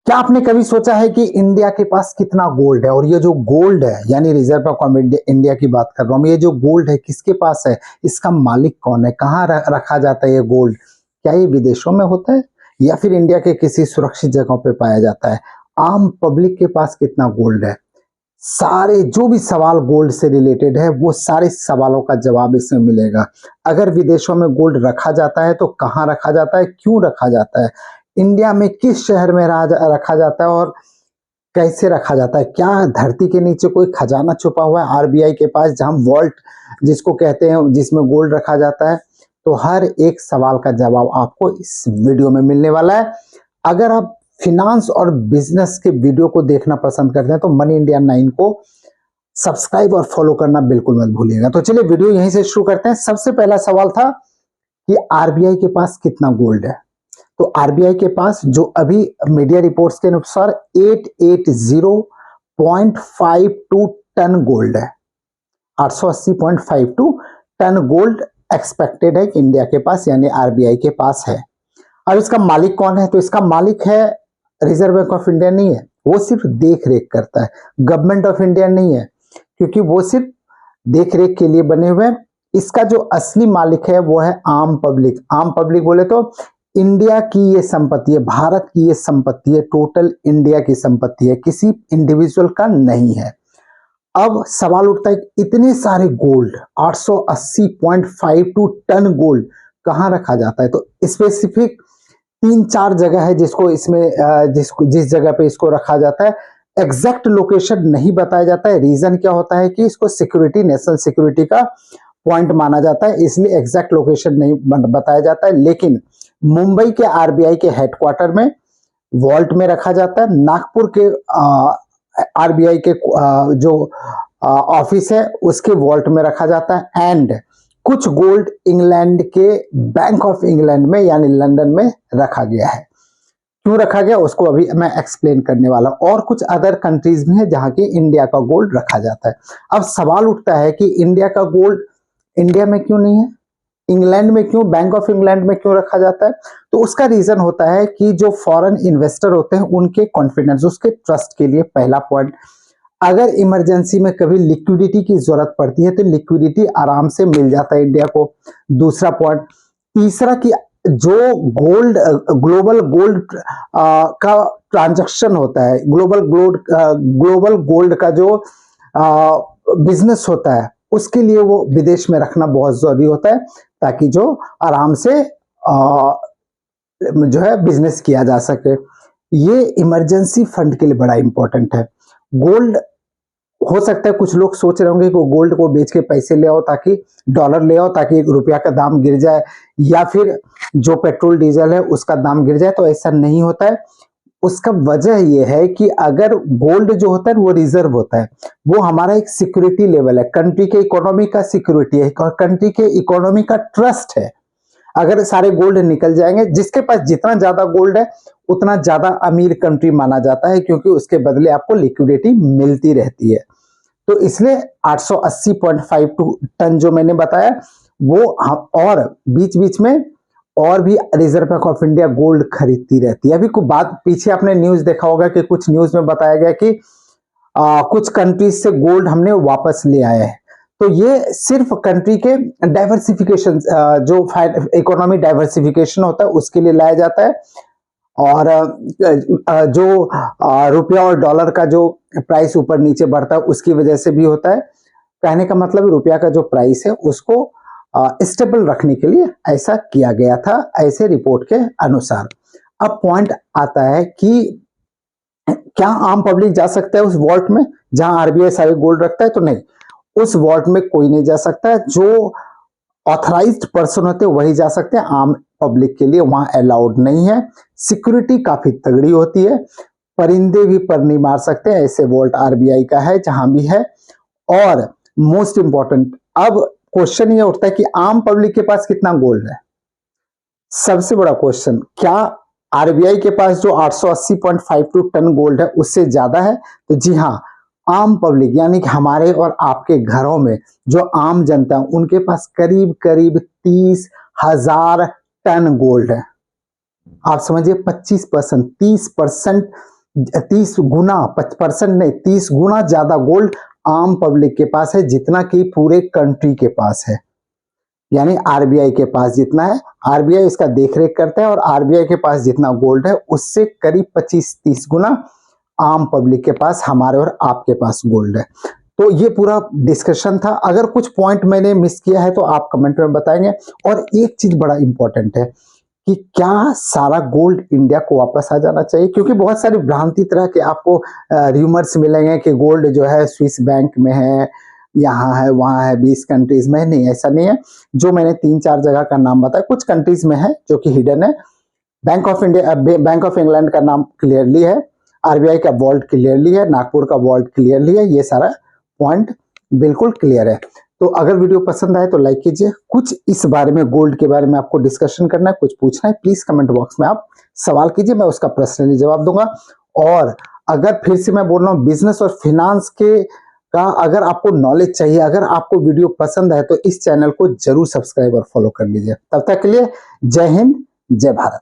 क्या आपने कभी सोचा है कि इंडिया के पास कितना गोल्ड है? और ये जो गोल्ड है, यानी रिजर्व बैंक ऑफ इंडिया की बात कर रहा हूँ, ये जो गोल्ड है किसके पास है? इसका मालिक कौन है? कहाँ रखा जाता है ये गोल्ड? क्या ये विदेशों में होता है या फिर इंडिया के किसी सुरक्षित जगहों पे पाया जाता है? आम पब्लिक के पास कितना गोल्ड है? सारे जो भी सवाल गोल्ड से रिलेटेड है, वो सारे सवालों का जवाब इसमें मिलेगा। अगर विदेशों में गोल्ड रखा जाता है तो कहाँ रखा जाता है, क्यों रखा जाता है, इंडिया में किस शहर में रखा जाता है और कैसे रखा जाता है? क्या धरती के नीचे कोई खजाना छुपा हुआ है आरबीआई के पास, जहां वॉल्ट जिसको कहते हैं, जिसमें गोल्ड रखा जाता है? तो हर एक सवाल का जवाब आपको इस वीडियो में मिलने वाला है। अगर आप फिनांस और बिजनेस के वीडियो को देखना पसंद करते हैं तो मनी इंडिया 9 को सब्सक्राइब और फॉलो करना बिल्कुल मत भूलिएगा। तो चलिए वीडियो यहीं से शुरू करते हैं। सबसे पहला सवाल था कि आरबीआई के पास कितना गोल्ड है। तो आरबीआई के पास जो अभी मीडिया रिपोर्ट्स के अनुसार 880.52 टन गोल्ड है। 880.52 टन गोल्ड एक्सपेक्टेड है कि इंडिया के पास यानी आरबीआई के पास है। अब इसका मालिक कौन है? तो इसका मालिक है रिजर्व बैंक ऑफ इंडिया नहीं है, वो सिर्फ देख रेख करता है। गवर्नमेंट ऑफ इंडिया नहीं है, क्योंकि वो सिर्फ देख रेख के लिए बने हुए हैं। इसका जो असली मालिक है वो है आम पब्लिक। आम पब्लिक बोले तो इंडिया की ये संपत्ति है, भारत की ये संपत्ति है, टोटल इंडिया की संपत्ति है, किसी इंडिविजुअल का नहीं है। अब सवाल उठता है इतने सारे गोल्ड 880.52 टन गोल्ड कहां रखा जाता है? तो स्पेसिफिक 3-4 जगह है जिसको इसमें जिस जगह पे इसको रखा जाता है। एग्जैक्ट लोकेशन नहीं बताया जाता है। रीजन क्या होता है कि इसको सिक्योरिटी, नेशनल सिक्योरिटी का पॉइंट माना जाता है, इसलिए एग्जैक्ट लोकेशन नहीं बताया जाता है। लेकिन मुंबई के आरबीआई के हेडक्वार्टर में वॉल्ट में रखा जाता है। नागपुर के आरबीआई के जो ऑफिस है उसके वॉल्ट में रखा जाता है। एंड कुछ गोल्ड इंग्लैंड के बैंक ऑफ इंग्लैंड में यानी लंदन में रखा गया है। क्यों रखा गया उसको अभी मैं एक्सप्लेन करने वाला हूं। और कुछ अदर कंट्रीज में है जहां की इंडिया का गोल्ड रखा जाता है। अब सवाल उठता है कि इंडिया का गोल्ड इंडिया में क्यों नहीं है, इंग्लैंड में क्यों, बैंक ऑफ इंग्लैंड में क्यों रखा जाता है? तो उसका रीजन होता है कि जो फॉरेन इन्वेस्टर होते हैं उनके कॉन्फिडेंस, उसके ट्रस्ट के लिए। पहला पॉइंट, अगर इमरजेंसी में कभी लिक्विडिटी की जरूरत पड़ती है तो लिक्विडिटी आराम से मिल जाता है इंडिया को। दूसरा पॉइंट। तीसरा कि जो गोल्ड ग्लोबल गोल्ड का ट्रांजैक्शन होता है, ग्लोबल गोल्ड का जो बिजनेस होता है, उसके लिए वो विदेश में रखना बहुत जरूरी होता है, ताकि जो आराम से जो है बिजनेस किया जा सके। ये इमरजेंसी फंड के लिए बड़ा इंपॉर्टेंट है। गोल्ड हो सकता है कुछ लोग सोच रहे होंगे कि गोल्ड को बेच के पैसे ले आओ, ताकि डॉलर ले आओ, ताकि रुपया का दाम गिर जाए या फिर जो पेट्रोल डीजल है उसका दाम गिर जाए। तो ऐसा नहीं होता है। उसका वजह यह है कि अगर गोल्ड जो होता है वो रिजर्व होता है, वो हमारा एक सिक्योरिटी लेवल है, कंट्री के इकोनॉमी का सिक्योरिटी है और कंट्री के इकोनॉमी का ट्रस्ट है। अगर सारे गोल्ड निकल जाएंगे, जिसके पास जितना ज्यादा गोल्ड है उतना ज्यादा अमीर कंट्री माना जाता है, क्योंकि उसके बदले आपको लिक्विडिटी मिलती रहती है। तो इसलिए 880.52 टन जो मैंने बताया वो, और बीच बीच में और भी reserve bank of India gold खरीदती रहती है। अभी कुछ बात पीछे आपने न्यूज देखा होगा कि कुछ न्यूज में बताया गया कि कुछ कंट्रीज से गोल्ड हमने वापस ले आए हैं। तो ये सिर्फ कंट्री के डाइवर्सिफिकेशन, जो इकोनॉमी डाइवर्सिफिकेशन होता है उसके लिए लाया जाता है। और जो रुपया और डॉलर का जो प्राइस ऊपर नीचे बढ़ता है उसकी वजह से भी होता है। कहने का मतलब रुपया का जो प्राइस है उसको स्टेबल रखने के लिए ऐसा किया गया था, ऐसे रिपोर्ट के अनुसार। अब पॉइंट आता है कि क्या आम पब्लिक जा सकता है उस वॉल्ट में जहां आरबीआई सारे गोल्ड रखता है? तो नहीं, उस वॉल्ट में कोई नहीं जा सकता है। जो ऑथराइज्ड पर्सन होते हैं वही जा सकते हैं, आम पब्लिक के लिए वहां अलाउड नहीं है। सिक्योरिटी काफी तगड़ी होती है, परिंदे भी पर नहीं मार सकते, ऐसे वॉल्ट आरबीआई का है जहां भी है। और मोस्ट इंपॉर्टेंट, अब क्वेश्चन ये उठता है कि आम पब्लिक के पास कितना गोल्ड है? सबसे बड़ा क्वेश्चन, क्या आरबीआई के पास जो 880.52 टन गोल्ड है उससे ज्यादा है? तो जी हाँ, आम पब्लिक यानी कि हमारे और आपके घरों में जो आम जनता है उनके पास करीब करीब 30,000 टन गोल्ड है। आप समझिए 25%, 30% 30 गुना 5% नहीं 30 गुना ज्यादा गोल्ड आम पब्लिक के पास है जितना कि पूरे कंट्री के पास है। यानी आरबीआई के पास जितना है, आरबीआई इसका देखरेख करता है, और आरबीआई के पास जितना गोल्ड है उससे करीब 25-30 गुना आम पब्लिक के पास, हमारे और आपके पास गोल्ड है। तो ये पूरा डिस्कशन था। अगर कुछ पॉइंट मैंने मिस किया है तो आप कमेंट में बताएंगे। और एक चीज बड़ा इंपॉर्टेंट है कि क्या सारा गोल्ड इंडिया को वापस आ जाना चाहिए, क्योंकि बहुत सारी भ्रांति तरह के आपको र्यूमर्स मिलेंगे कि गोल्ड जो है स्विस बैंक में है, यहाँ है, वहाँ है, 20 कंट्रीज में। नहीं, ऐसा नहीं है। जो मैंने 3-4 जगह का नाम बताया, कुछ कंट्रीज में है जो कि हिडन है। Bank of India, bank of England का नाम क्लियरली है, आरबीआई का वॉल्ट क्लियरली है, नागपुर का वॉल्ट क्लियरली है। ये सारा पॉइंट बिल्कुल क्लियर है। तो अगर वीडियो पसंद आए तो लाइक कीजिए। कुछ इस बारे में, गोल्ड के बारे में आपको डिस्कशन करना है, कुछ पूछना है, प्लीज कमेंट बॉक्स में आप सवाल कीजिए, मैं उसका पर्सनली जवाब दूंगा। और अगर फिर से मैं बोल रहा हूँ, बिजनेस और फिनांस के का अगर आपको नॉलेज चाहिए, अगर आपको वीडियो पसंद है तो इस चैनल को जरूर सब्सक्राइब और फॉलो कर लीजिए। तब तक के लिए जय हिंद, जय भारत।